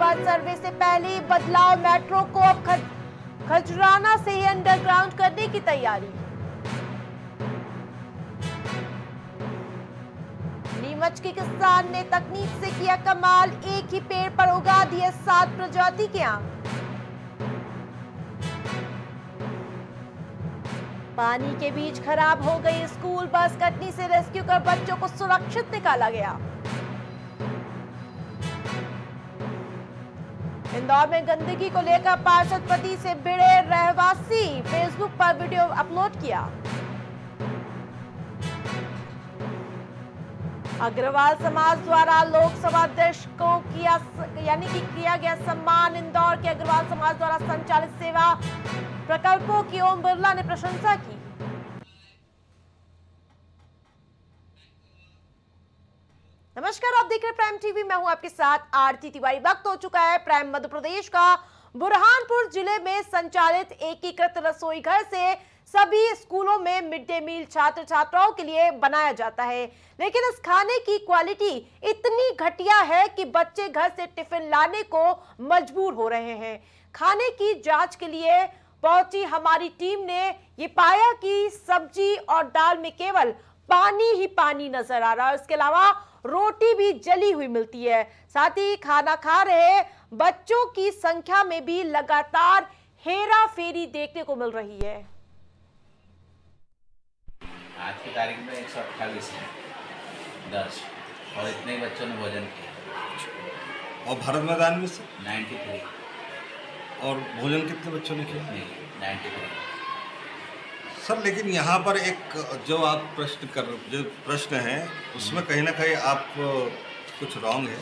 बस सर्वे से पहले ही बदलाव, मेट्रो को अब खजराना से ही अंडरग्राउंड करने की तैयारी। नीमच के किसान ने तकनीक से किया कमाल, एक ही पेड़ पर उगा दिए 7 प्रजाति के आम। पानी के बीच खराब हो गई स्कूल बस, कटनी से रेस्क्यू कर बच्चों को सुरक्षित निकाला गया। इंदौर में गंदगी को लेकर पार्षद पति से भिड़े रहवासी, फेसबुक पर वीडियो अपलोड किया। अग्रवाल समाज द्वारा लोकसभा अध्यक्ष को किया गया सम्मान। इंदौर के अग्रवाल समाज द्वारा संचालित सेवा प्रकल्पों की ओम बिरला ने प्रशंसा की। नमस्कार, आप देख रहे हैं प्राइम टीवी, मैं हूं आपके साथ आरती तिवारी। वक्त हो चुका है प्राइम मध्य प्रदेश का। बुरहानपुर जिले में संचालित एकीकृत रसोई घर से सभी स्कूलों में मिड डे मील छात्र छात्राओं के लिए बनाया जाता है, लेकिन इस खाने की क्वालिटी इतनी घटिया है कि बच्चे घर से टिफिन लाने को मजबूर हो रहे हैं। खाने की जांच के लिए पहुंची हमारी टीम ने ये पाया कि सब्जी और दाल में केवल पानी ही पानी नजर आ रहा है। इसके अलावा रोटी भी जली हुई मिलती है। साथ ही खाना खा रहे बच्चों की संख्या में भी लगातार हेरा फेरी देखने को मिल रही है। आज की तारीख में 128 है 10 और इतने बच्चों ने भोजन किया। और भारत मैदान में 93 और भोजन कितने बच्चों ने किया? 93 सर, लेकिन यहाँ पर एक जो आप प्रश्न है उसमें कहीं ना कहीं आप कुछ रॉन्ग है।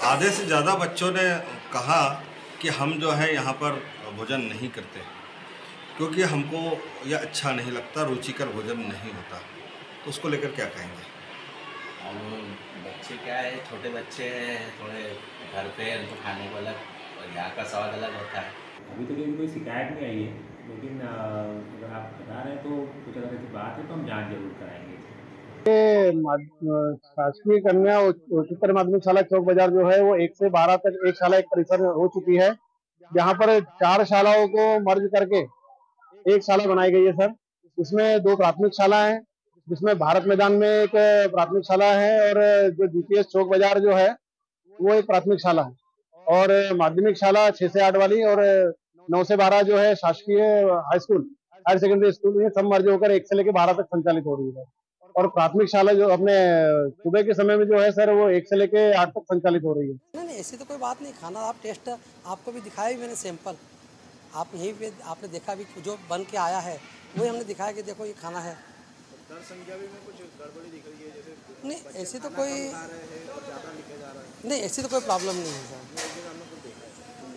आधे से ज़्यादा बच्चों ने कहा कि हम जो है यहाँ पर भोजन नहीं करते क्योंकि हमको यह अच्छा नहीं लगता, रुचिकर भोजन नहीं होता। तो उसको लेकर क्या कहेंगे? और बच्चे क्या है, छोटे बच्चे थोड़े घर पे उनको खाने को अलग और यहाँ का स्वाद अलग होता है। अभी तक कोई शिकायत नहीं आई है, लेकिन अगर आप बता रहे हैं तो कुछ अगर ऐसी बात है तो हम जांच जरूर कराएंगे। शासकीय कन्या उच्चतर माध्यमिक शाला चौक बाजार जो है वो 1 से 12 तक एक शाला एक परिसर हो चुकी है। यहाँ पर 4 शालाओं को मर्ज करके एक शाला बनाई गई है सर। इसमें 2 प्राथमिक शाला है, जिसमें भारत मैदान में एक प्राथमिक शाला है और जो जीपीएस चौक बाजार जो है वो एक प्राथमिक शाला है, और माध्यमिक शाला 6 से 8 वाली और 9 से 12 जो है शासकीय high school higher secondary school, ये सब मर्ज होकर 1 से लेकर 12 तक संचालित हो रही है। और प्राथमिक शाला जो अपने सुबह के समय में जो है सर वो 1 से लेकर 8 तक संचालित हो रही है। नहीं, ऐसी तो कोई बात नहीं। खाना आप टेस्ट आपको भी दिखाया भी मैंने सैंपल, आप यहीं पे आपने देखा भी जो बन के आया है वही हमने दिखाया कि देखो ये खाना है। दर संख्या भी में कुछ गड़बड़ी दिख रही है, जैसे नहीं ऐसी तो कोई नहीं, ऐसी तो कोई प्रॉब्लम नहीं है सर।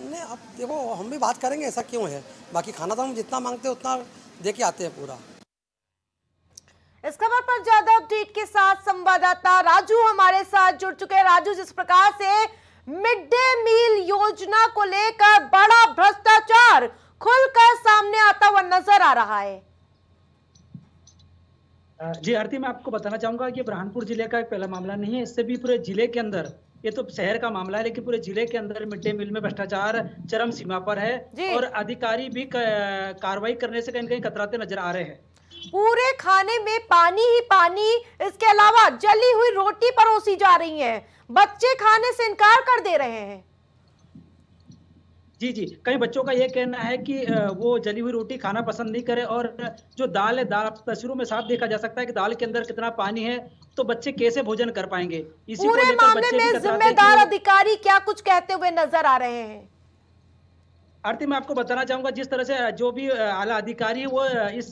नहीं, अब देखो हम भी बात करेंगे ऐसा क्यों है, बाकी खाना तो हम जितना मांगते हैं उतना दे के आते हैं पूरा। इस खबर पर ज्यादा अपडेट के साथ संवाददाता राजू हमारे साथ जुड़ चुके हैं। राजू, जिस प्रकार से मिड डे मील योजना को लेकर बड़ा भ्रष्टाचार खुलकर सामने आता हुआ नजर आ रहा है। जी आरती, मैं आपको बताना चाहूंगा कि बुरहानपुर जिले का एक पहला मामला नहीं है। इससे भी पूरे जिले के अंदर, ये तो शहर का मामला है, लेकिन पूरे जिले के अंदर मिड डे मील में भ्रष्टाचार चरम सीमा पर है और अधिकारी भी कार्रवाई करने से कहीं कहीं कतराते नजर आ रहे हैं। पूरे खाने में पानी ही पानी, इसके अलावा जली हुई रोटी परोसी जा रही है। बच्चे खाने से इनकार कर दे रहे हैं। जी, कई बच्चों का यह कहना है कि वो जली हुई रोटी खाना पसंद नहीं करे, और जो दाल है, दाल तस्वीरों में साफ देखा जा सकता है कि दाल के अंदर कितना पानी है, तो बच्चे कैसे भोजन कर पाएंगे। इसी पूरे को लेकर मामले में जिम्मेदार अधिकारी क्या कुछ कहते हुए नजर आ रहे हैं? आरती, मैं आपको बताना चाहूंगा, जिस तरह से जो भी आला अधिकारी वो इस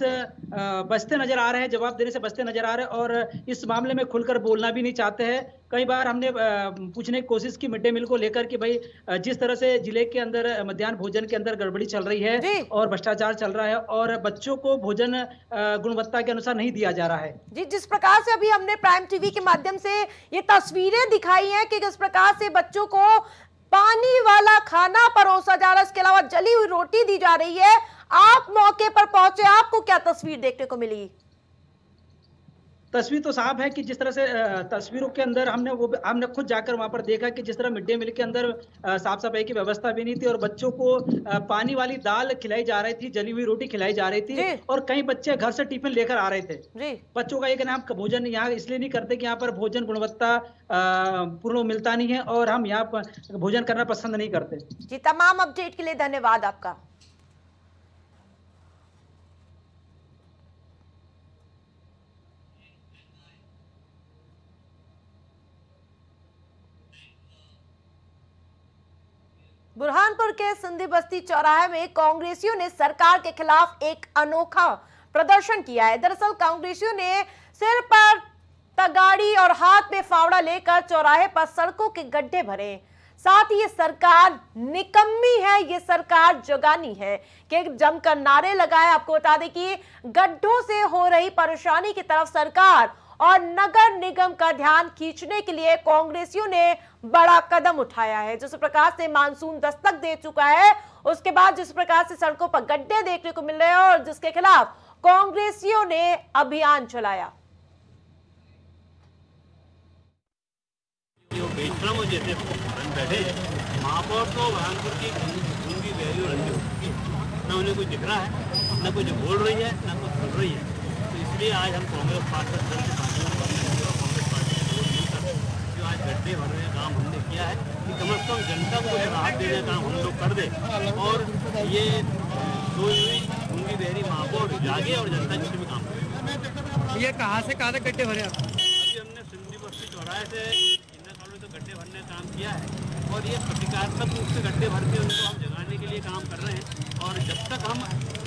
बचते नजर आ रहे हैं, जवाब देने से बचते नजर आ रहे हैं और इस मामले में खुलकर बोलना भी नहीं चाहते हैं। कई बार हमने पूछने की कोशिश की मिड डे मील को लेकर कि भाई जिस तरह से जिले के अंदर मध्याह्न भोजन के अंदर गड़बड़ी चल रही है और भ्रष्टाचार चल रहा है और बच्चों को भोजन गुणवत्ता के अनुसार नहीं दिया जा रहा है। जी, जिस प्रकार से अभी हमने प्राइम टीवी के माध्यम से ये तस्वीरें दिखाई हैं कि किस प्रकार से बच्चों को पानी वाला खाना परोसा जा रहा है, इसके अलावा जली हुई रोटी दी जा रही है। आप मौके पर पहुंचे, आपको क्या तस्वीर देखने को मिली? तस्वीर तो साफ है कि जिस तरह से तस्वीरों के अंदर हमने खुद जाकर वहां पर देखा कि जिस तरह मिड डे मील के अंदर साफ सफाई की व्यवस्था भी नहीं थी और बच्चों को पानी वाली दाल खिलाई जा रही थी, जली हुई रोटी खिलाई जा रही थी और कई बच्चे घर से टिफिन लेकर आ रहे थे। बच्चों का ये कहना हम भोजन यहाँ इसलिए नहीं करते कि यहाँ पर भोजन गुणवत्ता पूर्ण मिलता नहीं है और हम यहाँ पर भोजन करना पसंद नहीं करते। जी, तमाम अपडेट के लिए धन्यवाद आपका। बुरहानपुर के सिंधी बस्ती चौराहे में कांग्रेसियों ने सरकार के खिलाफ एक अनोखा प्रदर्शन किया है। दरअसल कांग्रेसियों ने सिर पर तगाड़ी और हाथ में फावड़ा लेकर चौराहे पर सड़कों के गड्ढे भरे। साथ ही ये सरकार निकम्मी है, ये सरकार जगानी है कि जमकर नारे लगाए। आपको बता दें कि गड्ढों से हो रही परेशानी की तरफ सरकार और नगर निगम का ध्यान खींचने के लिए कांग्रेसियों ने बड़ा कदम उठाया है। जिस प्रकार से मानसून दस्तक दे चुका है, उसके बाद जिस प्रकार से सड़कों पर गड्ढे देखने को मिल रहे हैं और जिसके खिलाफ कांग्रेसियों ने अभियान चलाया। जैसे बैठे महापौर तो बुरहानपुर की गूंगी वैल्यू रंगी हो चुकी है, न उन्हें कोई दिख रहा है, न कुछ बोल रही है, न कुछ सुन रही है। तो इसलिए आज हम कांग्रेस पार्टी कांग्रेस पार्टी जो आज गड्ढे भरने का काम हमने किया है कि कम से कम जनता को राहत देने का काम हम लोग कर दें और ये सोई हुई गूंगी बहरी महापौर जागे और जनता के भी काम करे। ये कहाँ से कहाँ तक गड्ढे भरे? अभी हमने सिंधी बस्ती चौराहे से गड्ढे भरने का काम किया है और ये प्रतीकात्मक रूप से गड्ढे भर के उनको हम जगाने के लिए काम कर रहे हैं और जब तक हम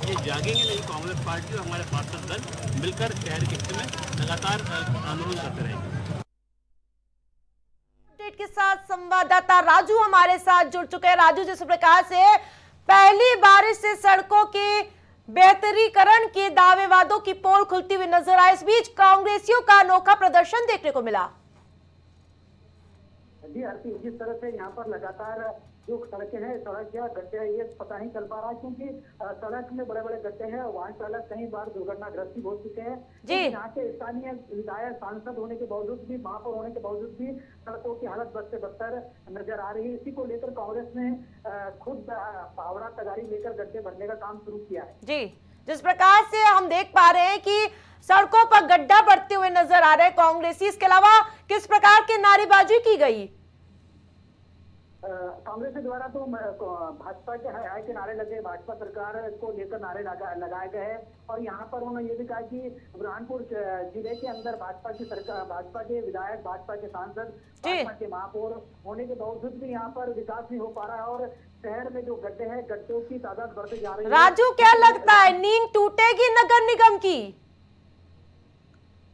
ये जागेंगे नहीं, कांग्रेस पार्टी और हमारे पार्षद दल मिलकर शहर के हिस्से में लगातार आंदोलन करते रहेंगे। अपडेट के साथ संवाददाता राजू हमारे साथ जुड़ चुके हैं। राजू, जिस प्रकार से पहली बारिश से सड़कों के बेहतरीकरण के दावे वादों की पोल खुलती हुई नजर आए, इस बीच कांग्रेसियों का अनोखा प्रदर्शन देखने को मिला। जी आरती, जिस तरह से यहाँ पर लगातार जो सड़कें हैं, सड़क या गड्ढे हैं, ये पता नहीं चल पा रहा क्योंकि सड़क में बड़े बड़े गड्ढे हैं। वाहन चालक कई बार दुर्घटनाग्रस्त हो चुके हैं। तो यहाँ के स्थानीय विधायक सांसद होने के बावजूद भी, महापौर होने के बावजूद भी सड़कों की हालत बद से बदतर नजर आ रही है। इसी को लेकर कांग्रेस ने खुद फावड़ा तगाड़ी लेकर गड्ढे भरने का काम शुरू किया है। जी, जिस प्रकार से हम देख पा रहे हैं कि सड़कों पर गड्ढा बढ़ते हुए नजर आ रहे हैं कांग्रेसी, इसके अलावा किस प्रकार की नारेबाजी की गई? कांग्रेस के द्वारा तो भाजपा के हाय के नारे लगे, भाजपा सरकार को लेकर नारे लगाए गए हैं और यहाँ पर उन्होंने ये भी कहा कि बुरहानपुर जिले के अंदर भाजपा की सरकार, भाजपा के विधायक, भाजपा के सांसद, भाजपा के महापौर होने के बावजूद भी यहाँ पर विकास नहीं हो पा रहा है और शहर में जो गड्ढे हैं, गड्ढों की तादाद बढ़ती जा रही है। राजू, क्या लगता है नींद टूटेगी नगर निगम की?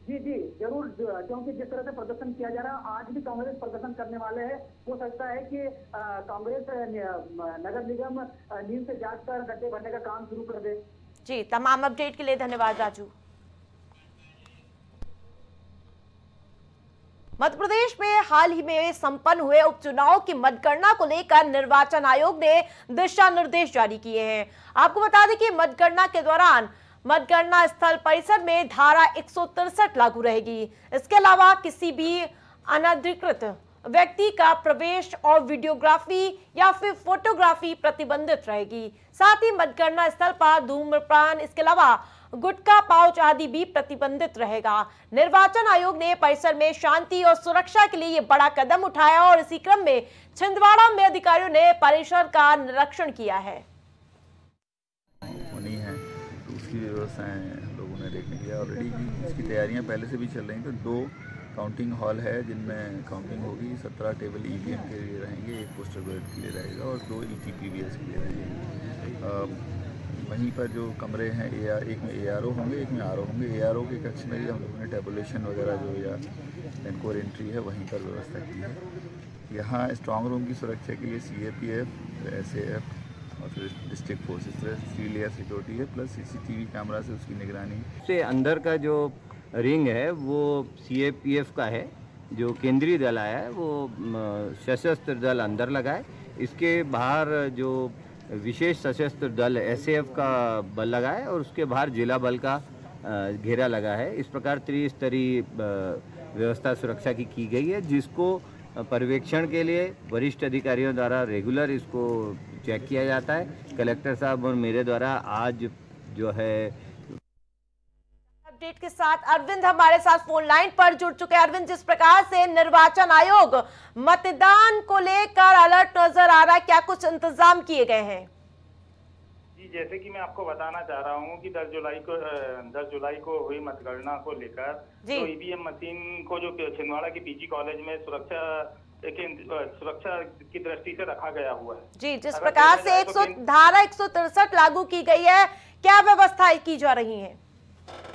जी जी जरूर, क्योंकि जिस तरह से प्रदर्शन किया जा रहा है, आज भी कांग्रेस प्रदर्शन करने वाले हैं। हो सकता है कि कांग्रेस नगर निगम नींद से जागकर गड्ढे भरने का काम शुरू कर दे। जी, तमाम अपडेट के लिए धन्यवाद राजू। मध्य प्रदेश में हाल ही में संपन्न हुए उपचुनाव की मतगणना को लेकर निर्वाचन आयोग ने दिशा निर्देश जारी किए हैं। आपको बता दें कि मतगणना के दौरान मतगणना स्थल परिसर में धारा 163 लागू रहेगी। इसके अलावा किसी भी अनधिकृत व्यक्ति का प्रवेश और वीडियोग्राफी या फिर फोटोग्राफी प्रतिबंधित रहेगी। साथ ही मतगणना स्थल पर धूम्रपान, इसके अलावा गुटखा पाउच आदि भी प्रतिबंधित रहेगा। निर्वाचन आयोग ने परिसर में शांति और सुरक्षा के लिए ये बड़ा कदम उठाया और इसी क्रम में छिंदवाड़ा में अधिकारियों ने परिसर का निरीक्षण किया है। उसकी व्यवस्थाएं हम लोगों ने देखने के लिए ऑलरेडी इसकी तैयारियां पहले से भी चल रही हैं। तो 2 काउंटिंग हॉल है जिनमें काउंटिंग होगी। 17 टेबल ईवीएम के लिए रहेंगे, 1 पोस्टल बैलेट के लिए रहेगा और 2 ईटीपीवीएस के लिए रहेंगे। वहीं पर जो कमरे हैं, एक में एआरओ होंगे, एक में आरओ होंगे। एआरओ के कक्ष में हम लोगों ने टेबुलेशन वगैरह जो या एनकोर एंट्री है वहीं पर व्यवस्था की है। यहाँ स्ट्रॉन्ग रूम की सुरक्षा के लिए सीएपीएफ, एसएएफ और फिर डिस्ट्रिक्ट फोर्सेस, 3 लेयर सिक्योरिटी है प्लस सीसीटीवी कैमरा से उसकी निगरानी। से अंदर का जो रिंग है वो सीएपीएफ का है, जो केंद्रीय दल आया है वो सशस्त्र दल अंदर लगा है। इसके बाहर जो विशेष सशस्त्र दल एसएएफ का बल लगा है और उसके बाहर जिला बल का घेरा लगा है। इस प्रकार त्रिस्तरीय व्यवस्था सुरक्षा की गई है, जिसको पर्यवेक्षण के लिए वरिष्ठ अधिकारियों द्वारा रेगुलर इसको चेक किया जाता है। कलेक्टर साहब और मेरे द्वारा आज जो है अपडेट के साथ अरविंद हमारे साथ फोन लाइन पर जुड़ चुके हैं। अरविंद, जिस प्रकार से निर्वाचन आयोग मतदान को लेकर अलर्ट नजर आ रहा है, क्या कुछ इंतजाम किए गए हैं? जी, जैसे कि मैं आपको बताना चाह रहा हूं कि 10 जुलाई को हुई मतगणना को लेकर तो ईवीएम मशीन को जो छिंदवाड़ा के पीजी कॉलेज में सुरक्षा की दृष्टि से रखा गया हुआ है। जी, जिस प्रकार से धारा 163 लागू की गई है, क्या व्यवस्थाएं की जा रही हैं?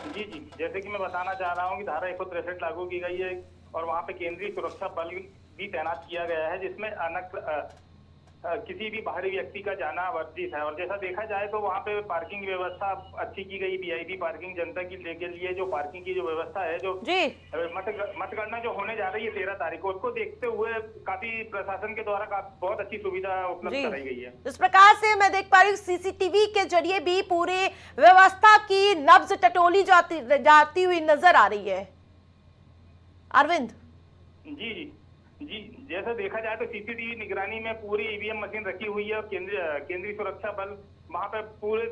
जी, जैसे कि मैं बताना चाह रहा हूं कि धारा 163 लागू की गई है और वहां पे केंद्रीय सुरक्षा बल भी तैनात किया गया है, जिसमें किसी भी बाहरी व्यक्ति का जाना वर्जित है। और जैसा देखा जाए तो वहाँ पे पार्किंग व्यवस्था अच्छी की गई, वीआईपी पार्किंग जनता की के लिए जो पार्किंग की जो व्यवस्था है, जो मतगणना जो होने जा रही है 13 तारीख को, उसको देखते हुए काफी प्रशासन के द्वारा बहुत अच्छी सुविधा उपलब्ध कराई गई है। इस प्रकार से मैं देख पा रही हूँ सीसीटीवी के जरिए भी पूरे व्यवस्था की नब्ज टटोली जाती हुई नजर आ रही है। अरविंद जी, जैसा देखा जाए तो सीसीटीवी निगरानी में पूरी ईवीएम मशीन रखी हुई है और केंद्रीय सुरक्षा बल वहां पे पूरे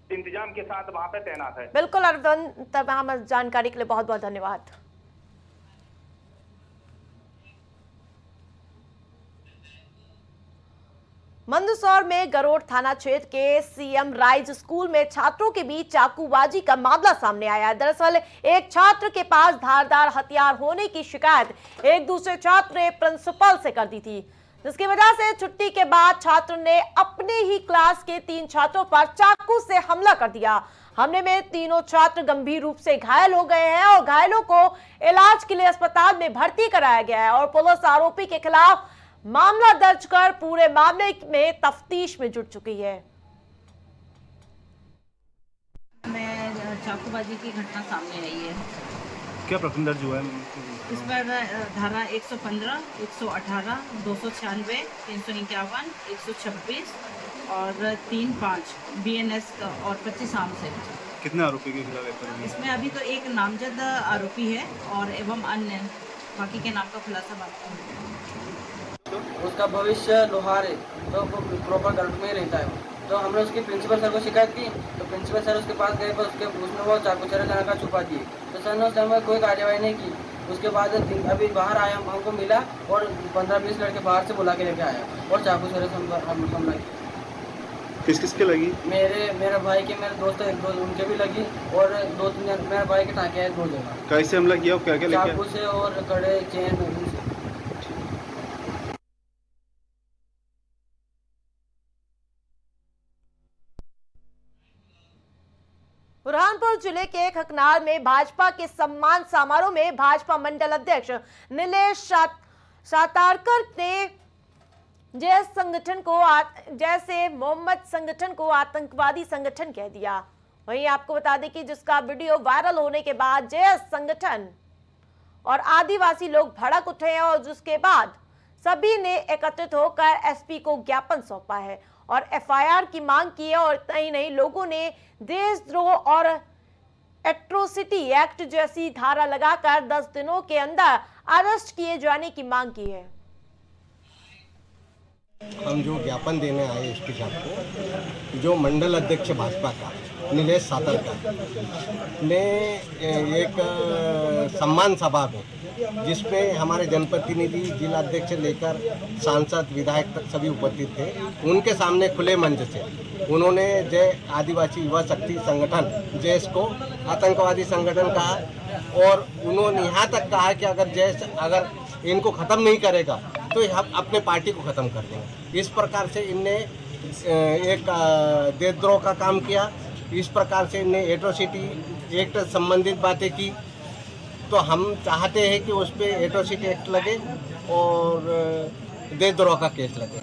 इंतजाम के साथ वहां पे तैनात है। बिल्कुल अरविंद, तमाम जानकारी के लिए बहुत बहुत धन्यवाद। मंदसौर में गरोड़ थाना क्षेत्र के सीएम राइज स्कूल में छात्रों के बीच चाकूबाजी का मामला सामने आया है। दरअसल एक छात्र के पास धारदार हथियार होने की शिकायत एक दूसरे छात्र ने प्रिंसिपल से कर दी थी, जिसकी वजह से छुट्टी के बाद छात्र ने अपने ही क्लास के 3 छात्रों पर चाकू से हमला कर दिया। हमले में तीनों छात्र गंभीर रूप से घायल हो गए हैं और घायलों को इलाज के लिए अस्पताल में भर्ती कराया गया है और पुलिस आरोपी के खिलाफ मामला दर्ज कर पूरे मामले में तफ्तीश में जुट चुकी है। चाकूबाजी की घटना सामने आई है। क्या प्रकरण दर्ज हुआ है? इस पर धारा 115, 118, 296, 351, 126 और 35 BNS और 25 आम से। कितने आरोपी के खिलाफ है? इसमें अभी तो एक नामजद आरोपी है और एवं अन्य बाकी के नाम का खुलासा बाकी है। उसका भविष्य लोहार है, तो वो प्रॉपर गरुड़ में ही रहता है। तो हमने उसकी प्रिंसिपल सर को शिकायत की, तो प्रिंसिपल सर उसके पास गए पर उसने वो चाकू चरखा का छुपा दिए। तो सर ने उस टाइम में कोई कार्यवाही नहीं की। उसके बाद अभी बाहर आया, हमको मिला और 15-20 लड़के बाहर से बुला के लेके आया और चाकू चरखा हमला किया। किसके लगी? मेरे भाई के, मेरे दोस्त एक दो उनके भी लगी और 2-3 मेरे भाई के टाँके आए 2 जगह। कैसे हमला किया? क्या क्या लेके? चाकू से और कड़े, चेन। बुरहानपुर जिले के खकनार में भाजपा के सम्मान समारोह में भाजपा मंडल अध्यक्ष नीलेश सातारकर ने जैसे मोहम्मद संगठन को आतंकवादी संगठन कह दिया। वहीं आपको बता दें कि जिसका वीडियो वायरल होने के बाद जय संगठन और आदिवासी लोग भड़क उठे हैं और जिसके बाद सभी ने एकत्रित होकर एसपी को ज्ञापन सौंपा है और एफआईआर की मांग की है। और नहीं लोगों ने देशद्रोह और एट्रोसिटी एक्ट जैसी धारा लगाकर 10 दिनों के अंदर अरेस्ट किए जाने की मांग की है। हम जो ज्ञापन देने आए एसपी साहब को, जो मंडल अध्यक्ष भाजपा का नीलेश सातारकर ने एक सम्मान सभा में, जिसमें हमारे जनप्रतिनिधि, जिला अध्यक्ष लेकर सांसद, विधायक तक सभी उपस्थित थे, उनके सामने खुले मंच से उन्होंने जय आदिवासी युवा शक्ति संगठन जैस को आतंकवादी संगठन कहा और उन्होंने यहाँ तक कहा कि अगर इनको ख़त्म नहीं करेगा तो हम अपने पार्टी को ख़त्म कर देंगे। इस प्रकार से इनने एक देशद्रोह का काम किया। इस प्रकार से इनने एट्रोसिटी एक्ट संबंधित बातें की। तो हम चाहते हैं कि उस पर एट्रोसिटी एक्ट लगे और देशद्रोह का केस लगे।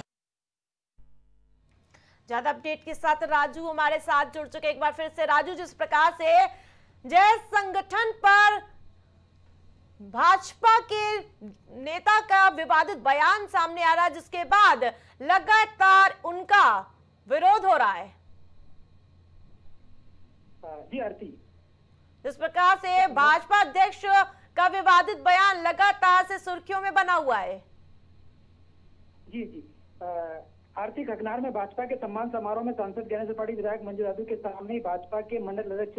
ज्यादा अपडेट के साथ राजू हमारे साथ जुड़ चुके। एक बार फिर से राजू, जिस प्रकार से जय संगठन पर भाजपा के नेता का विवादित बयान सामने आ रहा है, जिसके बाद लगातार उनका विरोध हो रहा है। जी आरती, जिस प्रकार से भाजपा अध्यक्ष का विवादित बयान लगातार से सुर्खियों में बना हुआ है। जी जी आरती, खकनार में भाजपा के सम्मान समारोह में सांसद ज्ञानेश त्रिपाठी, विधायक मंजू यादव के सामने ही भाजपा के मंडल अध्यक्ष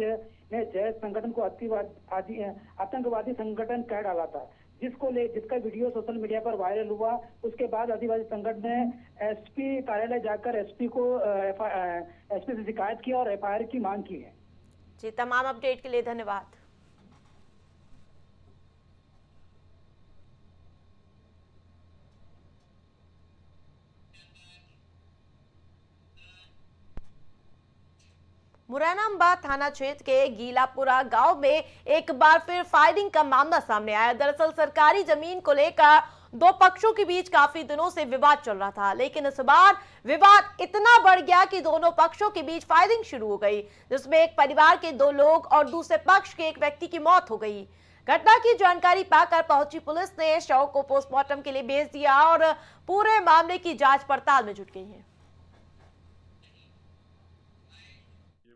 ने जैश संगठन को आतंकवादी संगठन कह डाला था, जिसका वीडियो सोशल मीडिया पर वायरल हुआ। उसके बाद आदिवासी संगठन ने एसपी कार्यालय जाकर एसपी से शिकायत की और एफआईआर की मांग की है। जी, तमाम अपडेट के लिए धन्यवाद। मुरैना अंबा थाना क्षेत्र के गीलापुरा गांव में एक बार फिर फायरिंग का मामला सामने आया। दरअसल सरकारी जमीन को लेकर दो पक्षों के बीच काफी दिनों से विवाद चल रहा था, लेकिन इस बार विवाद इतना बढ़ गया कि दोनों पक्षों के बीच फायरिंग शुरू हो गई, जिसमें एक परिवार के 2 लोग और दूसरे पक्ष के एक व्यक्ति की मौत हो गई। घटना की जानकारी पाकर पहुंची पुलिस ने शव को पोस्टमार्टम के लिए भेज दिया और पूरे मामले की जांच पड़ताल में जुट गई है।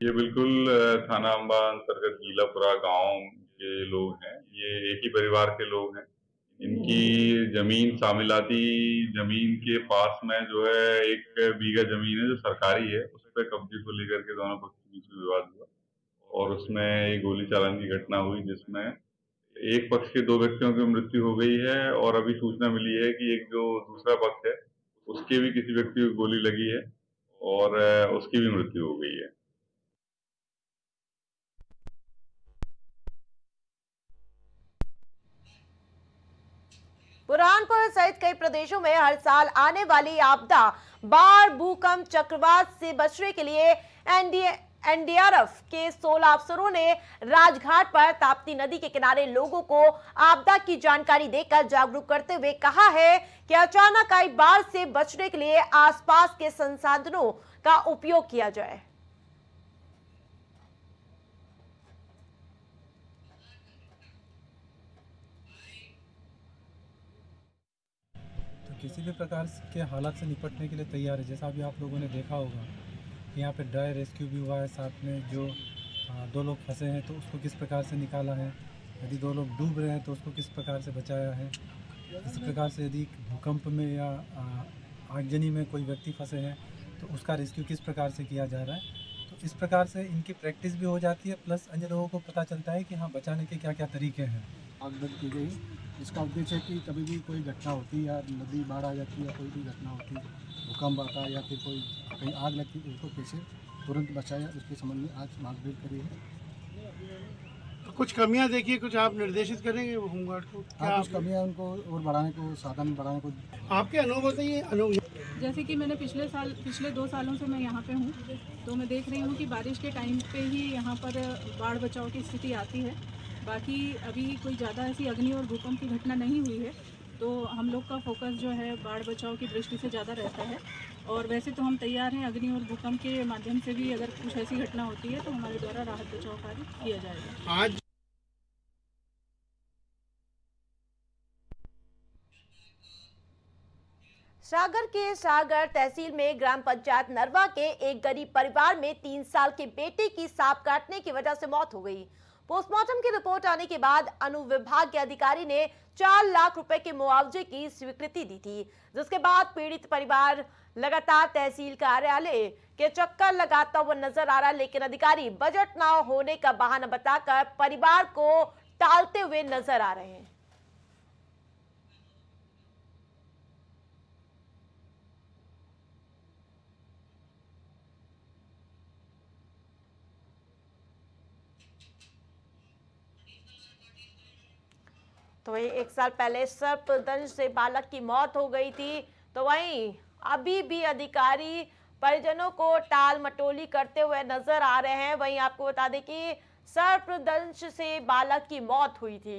ये बिल्कुल थाना अंबा अंतर्गत गीलापुरा गांव के लोग हैं। ये एक ही परिवार के लोग हैं। इनकी जमीन सामिलाती जमीन के पास में जो है 1 बीघा जमीन है जो सरकारी है, उस पर कब्जे को लेकर के दोनों पक्ष के बीच में विवाद हुआ और उसमें एक गोली चालन की घटना हुई, जिसमें एक पक्ष के 2 व्यक्तियों की मृत्यु हो गई है और अभी सूचना मिली है कि एक जो दूसरा पक्ष है उसके भी किसी व्यक्ति को गोली लगी है और उसकी भी मृत्यु हो गई है। बुरहानपुर सहित कई प्रदेशों में हर साल आने वाली आपदा, बाढ़, भूकंप, चक्रवात से बचने के लिए एनडीआरएफ के 16 अफसरों ने राजघाट पर ताप्ती नदी के किनारे लोगों को आपदा की जानकारी देकर जागरूक करते हुए कहा है कि अचानक आई बाढ़ से बचने के लिए आसपास के संसाधनों का उपयोग किया जाए। किसी भी प्रकार के हालात से निपटने के लिए तैयार है। जैसा अभी आप लोगों ने देखा होगा कि यहाँ पे ड्राई रेस्क्यू भी हुआ है, साथ में जो 2 लोग फंसे हैं तो उसको किस प्रकार से निकाला है, यदि 2 लोग डूब रहे हैं तो उसको किस प्रकार से बचाया है, इसी प्रकार से यदि भूकंप में या आगजनी में कोई व्यक्ति फंसे हैं तो उसका रेस्क्यू किस प्रकार से किया जा रहा है। तो इस प्रकार से इनकी प्रैक्टिस भी हो जाती है, प्लस अन्य लोगों को पता चलता है कि हाँ बचाने के क्या क्या तरीके हैं। आगदन की गई, जिसका उद्देश्य है कि कभी भी कोई घटना होती है या नदी बाढ़ आ जाती है या कोई भी घटना होती है, भूकंप आता है या फिर कोई कहीं आग लगती है, उसको कैसे तुरंत बचाया, उसके संबंध में आज मार्गदर्शन करी है। कुछ कमियां देखिए, कुछ आप निर्देशित करेंगे होमगार्ड को? हाँ, कुछ कमियां उनको और बढ़ाने को, साधन बढ़ाने को। आपके अनुभव बताइए। जैसे कि मैंने पिछले 2 सालों से मैं यहाँ पे हूँ, तो मैं देख रही हूँ कि बारिश के टाइम पे ही यहाँ पर बाढ़ बचाव की स्थिति आती है। बाकी अभी कोई ज़्यादा ऐसी अग्नि और भूकंप की घटना नहीं हुई है, तो हम लोग का फोकस जो है बाढ़ बचाव की दृष्टि से ज़्यादा रहता है। और वैसे तो हम तैयार हैं, अग्नि और भूकंप के माध्यम से भी अगर कुछ ऐसी घटना होती है तो हमारे द्वारा राहत बचाव कार्य किया जाएगा। आज सागर के सागर तहसील में ग्राम पंचायत नरवा के एक गरीब परिवार में 3 साल के बेटे की सांप काटने की वजह से मौत हो गई। पोस्टमार्टम की रिपोर्ट आने के बाद अनुविभाग के अधिकारी ने 4 लाख रुपए के मुआवजे की स्वीकृति दी थी, जिसके बाद पीड़ित परिवार लगातार तहसील कार्यालय के चक्कर लगाता हुआ नजर आ रहा है, लेकिन अधिकारी बजट न होने का बहाना बताकर परिवार को टालते हुए नजर आ रहे हैं। तो वहीं 1 साल पहले सर्पदंश से बालक की मौत हो गई थी, तो वहीं अभी भी अधिकारी परिजनों को टाल मटोली करते हुए नजर आ रहे हैं। वहीं आपको बता दें कि सर्पदंश से बालक की मौत हुई थी,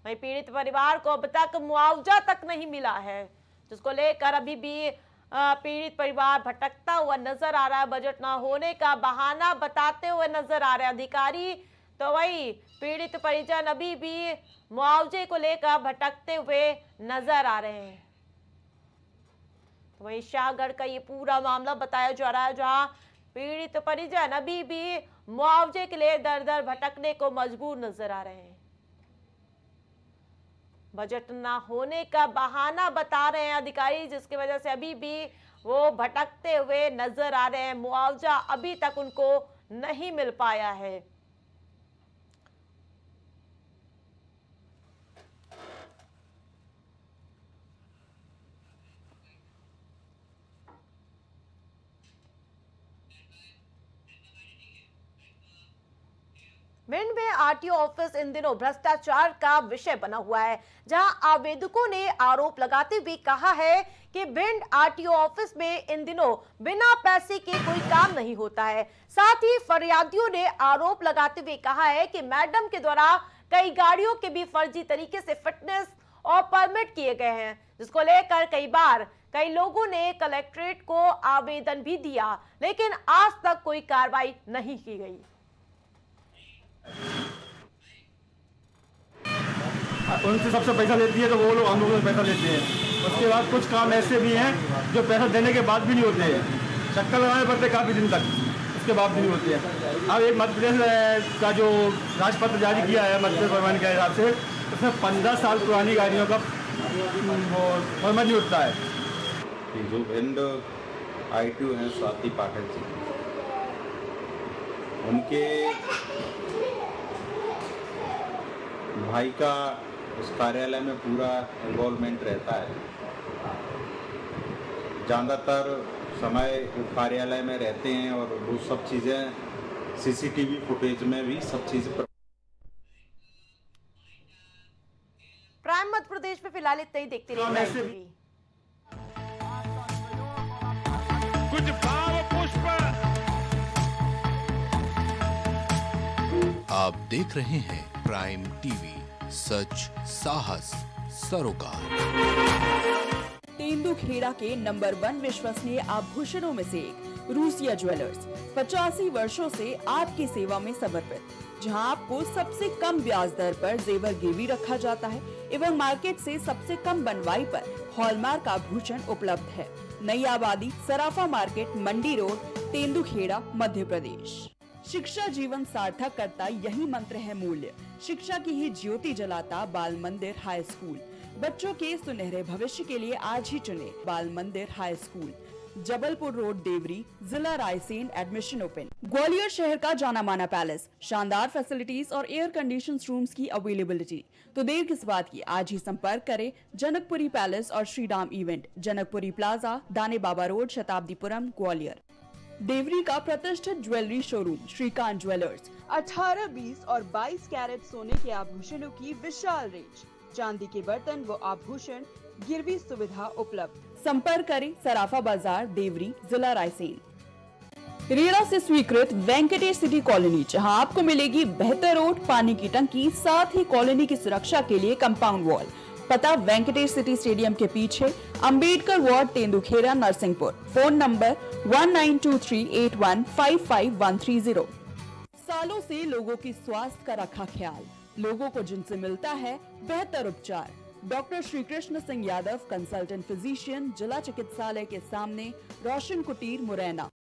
वहीं पीड़ित परिवार को अब तक मुआवजा तक नहीं मिला है, जिसको लेकर अभी भी पीड़ित परिवार भटकता हुआ नजर आ रहा है। बजट न होने का बहाना बताते हुए नजर आ रहे हैं अधिकारी, तो वहीं पीड़ित परिजन अभी भी मुआवजे को लेकर भटकते हुए नजर आ रहे हैं। तो वहीं शाहगढ़ का ये पूरा मामला बताया जा रहा है, जहां पीड़ित परिजन अभी भी मुआवजे के लिए दर दर भटकने को मजबूर नजर आ रहे हैं। बजट ना होने का बहाना बता रहे हैं अधिकारी, जिसकी वजह से अभी भी वो भटकते हुए नजर आ रहे हैं। मुआवजा अभी तक उनको नहीं मिल पाया है। भिंड में आरटीओ ऑफिस इन दिनों भ्रष्टाचार का विषय बना हुआ है, जहां आवेदकों ने आरोप लगाते हुए कहा है कि भिंड आरटीओ ऑफिस में इन दिनों बिना पैसे के कोई काम नहीं होता है। साथ ही फरियादियों ने आरोप लगाते हुए कहा है कि मैडम के द्वारा कई गाड़ियों के भी फर्जी तरीके से फिटनेस और परमिट किए गए हैं, जिसको लेकर कई बार कई लोगों ने कलेक्ट्रेट को आवेदन भी दिया, लेकिन आज तक कोई कार्रवाई नहीं की गई। उनसे सबसे पैसा लेती है तो वो लोग हम लोगों से पैसा लेते हैं। उसके बाद कुछ काम ऐसे भी हैं जो पैसा देने के बाद भी नहीं होते हैं, चक्कर लगाने पड़ते काफ़ी दिन तक, उसके बाद भी नहीं होते हैं। अब एक मध्य प्रदेश का जो राजपत्र जारी किया है मध्य प्रदेश परिवहन के हिसाब से, उसमें 15 साल पुरानी गाड़ियों का परमिट नहीं होता है। जो भिंड आईटीओ हैं स्वाति पाठक जी, उनके भाई का उस कार्यालय में पूरा इन्वॉल्वमेंट रहता है। ज़्यादातर समय वो कार्यालय में रहते हैं और वो सब चीज़ें सीसीटीवी फुटेज में भी सब चीज़ें। प्राइम मध्य प्रदेश में फिलहाल इतना ही, देखते रहिए। कुछ भाव पुष्प। आप देख रहे हैं प्राइम टीवी, सच साहस सरोकार। तेंदुखेड़ा के नंबर 1 विश्वसनीय आभूषणों में से एक रूसिया ज्वेलर्स 85 वर्षों से आपकी सेवा में समर्पित, जहां आपको सबसे कम ब्याज दर पर जेवर गिरवी रखा जाता है एवं मार्केट से सबसे कम बनवाई पर हॉलमार्क आभूषण उपलब्ध है। नई आबादी, सराफा मार्केट, मंडी रोड, तेंदुखेड़ा, मध्य प्रदेश। शिक्षा जीवन सार्थक करता यही मंत्र है मूल्य। शिक्षा की ही ज्योति जलाता बाल मंदिर हाई स्कूल। बच्चों के सुनहरे भविष्य के लिए आज ही चुने Bal Mandir high school, Jabalpur road, Deori, जिला रायसेन। Admission open. ग्वालियर शहर का जाना माना पैलेस, शानदार फैसिलिटीज और एयर कंडीशन रूम्स की अवेलेबिलिटी। तो देर किस बात की, आज ही संपर्क करें जनकपुरी पैलेस और श्रीराम इवेंट, जनकपुरी प्लाजा, दाने बाबा रोड, शताब्दीपुरम, ग्वालियर। देवरी का प्रतिष्ठित ज्वेलरी शोरूम श्रीकांत ज्वेलर्स, 18, 20 और 22 कैरेट सोने के आभूषणों की विशाल रेंज, चांदी के बर्तन व आभूषण, गिरवी सुविधा उपलब्ध। संपर्क करें सराफा बाजार, देवरी, जिला रायसेन। रेरा से स्वीकृत वेंकटेश सिटी कॉलोनी, जहां आपको मिलेगी बेहतर रोड, पानी की टंकी, साथ ही कॉलोनी की सुरक्षा के लिए कंपाउंड वॉल। पता वेंकटेश सिटी स्टेडियम के पीछे, Ambedkar ward, Tendukheda, Narsinghpur. Phone number 192381553130। सालों से लोगों की स्वास्थ्य का रखा ख्याल, लोगों को जिनसे मिलता है बेहतर उपचार। Doctor Shri Krishna Singh Yadav, consultant physician, जिला चिकित्सालय के सामने, रोशन कुटीर, मुरैना।